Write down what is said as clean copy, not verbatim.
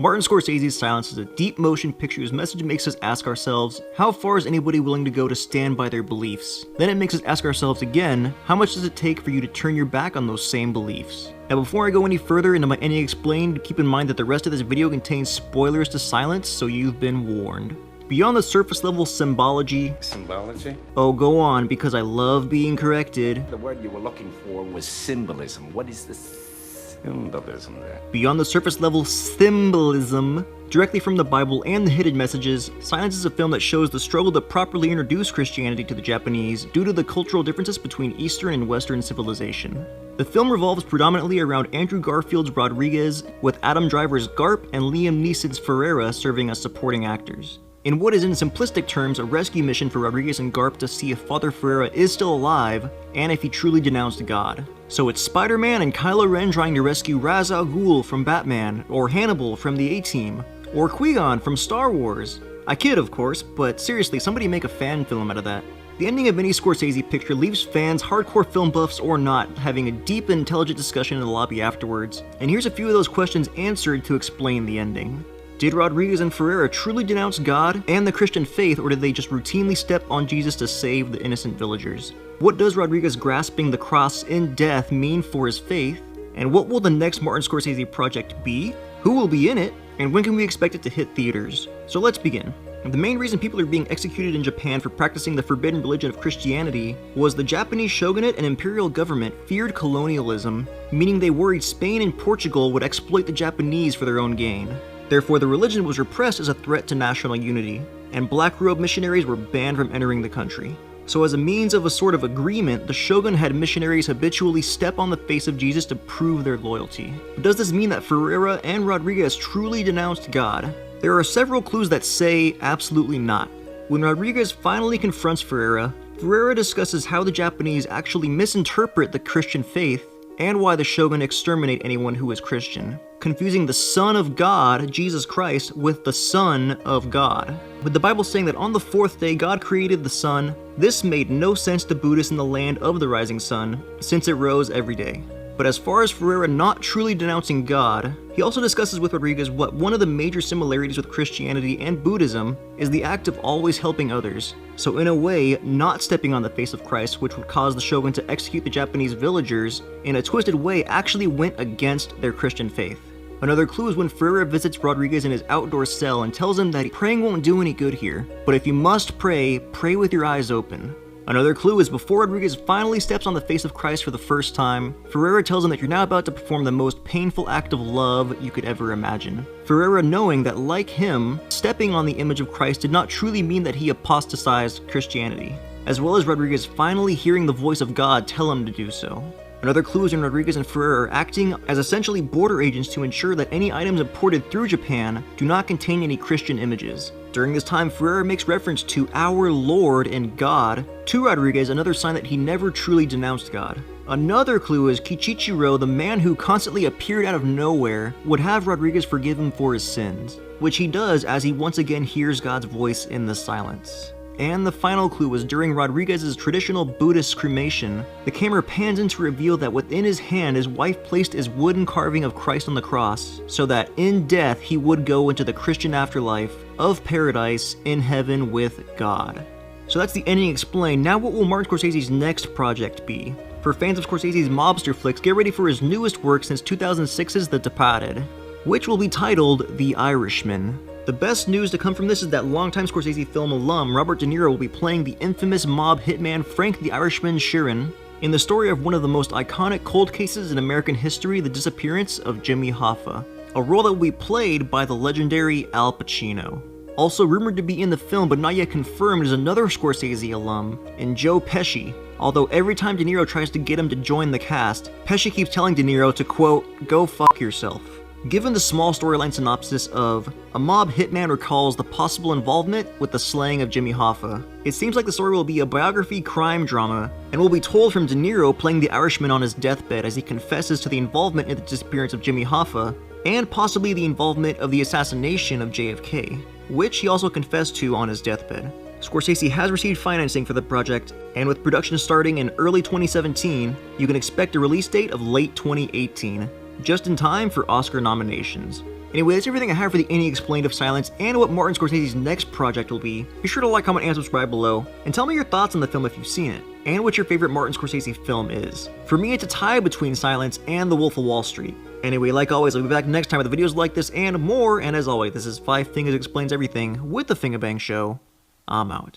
Martin Scorsese's Silence is a deep motion picture whose message makes us ask ourselves, how far is anybody willing to go to stand by their beliefs? Then it makes us ask ourselves again, how much does it take for you to turn your back on those same beliefs? Now before I go any further into my ending explained, keep in mind that the rest of this video contains spoilers to Silence, so you've been warned. Beyond the surface level symbology... Symbology? Oh, go on, because I love being corrected. The word you were looking for was symbolism. What is the symbolism there? Beyond the surface level symbolism, directly from the Bible and the hidden messages, Silence is a film that shows the struggle to properly introduce Christianity to the Japanese due to the cultural differences between Eastern and Western civilization. The film revolves predominantly around Andrew Garfield's Rodriguez, with Adam Driver's Garp and Liam Neeson's Ferreira serving as supporting actors. In what is in simplistic terms a rescue mission for Rodriguez and Garp to see if Father Ferreira is still alive, and if he truly denounced God. So it's Spider-Man and Kylo Ren trying to rescue Ra's al Ghul from Batman, or Hannibal from the A-Team, or Qui-Gon from Star Wars. I kid, of course, but seriously, somebody make a fan film out of that. The ending of any Scorsese picture leaves fans, hardcore film buffs or not, having a deep and intelligent discussion in the lobby afterwards, and here's a few of those questions answered to explain the ending. Did Rodriguez and Ferreira truly denounce God and the Christian faith, or did they just routinely step on Jesus to save the innocent villagers? What does Rodriguez grasping the cross in death mean for his faith? And what will the next Martin Scorsese project be? Who will be in it? And when can we expect it to hit theaters? So let's begin. The main reason people are being executed in Japan for practicing the forbidden religion of Christianity was the Japanese shogunate and imperial government feared colonialism, meaning they worried Spain and Portugal would exploit the Japanese for their own gain. Therefore, the religion was repressed as a threat to national unity, and black-robe missionaries were banned from entering the country. So as a means of a sort of agreement, the shogun had missionaries habitually step on the face of Jesus to prove their loyalty. But does this mean that Ferreira and Rodriguez truly denounced God? There are several clues that say absolutely not. When Rodriguez finally confronts Ferreira, Ferreira discusses how the Japanese actually misinterpret the Christian faith and why the shogun exterminate anyone who is Christian, confusing the Son of God, Jesus Christ, with the Son of God. With the Bible saying that on the fourth day God created the sun, this made no sense to Buddhists in the land of the rising sun, since it rose every day. But as far as Ferreira not truly denouncing God, he also discusses with Rodriguez what one of the major similarities with Christianity and Buddhism is the act of always helping others. So in a way, not stepping on the face of Christ, which would cause the shogun to execute the Japanese villagers, in a twisted way actually went against their Christian faith. Another clue is when Ferreira visits Rodriguez in his outdoor cell and tells him that praying won't do any good here, but if you must pray, pray with your eyes open. Another clue is before Rodriguez finally steps on the face of Christ for the first time, Ferreira tells him that you're now about to perform the most painful act of love you could ever imagine. Ferreira knowing that, like him, stepping on the image of Christ did not truly mean that he apostatized Christianity, as well as Rodriguez finally hearing the voice of God tell him to do so. Another clue is when Rodriguez and Ferreira are acting as essentially border agents to ensure that any items imported through Japan do not contain any Christian images. During this time, Ferreira makes reference to our Lord and God to Rodriguez, another sign that he never truly denounced God. Another clue is Kichichiro, the man who constantly appeared out of nowhere, would have Rodriguez forgive him for his sins, which he does as he once again hears God's voice in the silence. And the final clue was during Rodriguez's traditional Buddhist cremation, the camera pans in to reveal that within his hand his wife placed his wooden carving of Christ on the cross, so that in death he would go into the Christian afterlife of paradise in heaven with God. So that's the ending explained. Now what will Martin Scorsese's next project be? For fans of Scorsese's mobster flicks, get ready for his newest work since 2006's The Departed, which will be titled The Irishman. The best news to come from this is that longtime Scorsese film alum Robert De Niro will be playing the infamous mob hitman Frank the Irishman Sheeran in the story of one of the most iconic cold cases in American history, the disappearance of Jimmy Hoffa, a role that will be played by the legendary Al Pacino. Also rumored to be in the film but not yet confirmed is another Scorsese alum in Joe Pesci, although every time De Niro tries to get him to join the cast, Pesci keeps telling De Niro to quote, "Go fuck yourself." Given the small storyline synopsis of a mob hitman recalls the possible involvement with the slaying of Jimmy Hoffa, it seems like the story will be a biography crime drama and will be told from De Niro playing the Irishman on his deathbed as he confesses to the involvement in the disappearance of Jimmy Hoffa and possibly the involvement of the assassination of JFK, which he also confessed to on his deathbed. Scorsese has received financing for the project, and with production starting in early 2017, you can expect a release date of late 2018. Just in time for Oscar nominations. Anyway, that's everything I have for the Any Explained of Silence and what Martin Scorsese's next project will be. Be sure to like, comment, and subscribe below, and tell me your thoughts on the film if you've seen it, and what your favorite Martin Scorsese film is. For me, it's a tie between Silence and The Wolf of Wall Street. Anyway, like always, I'll be back next time with videos like this and more, and as always, this is 5 Things Explains Everything with The Fingerbang Show. I'm out.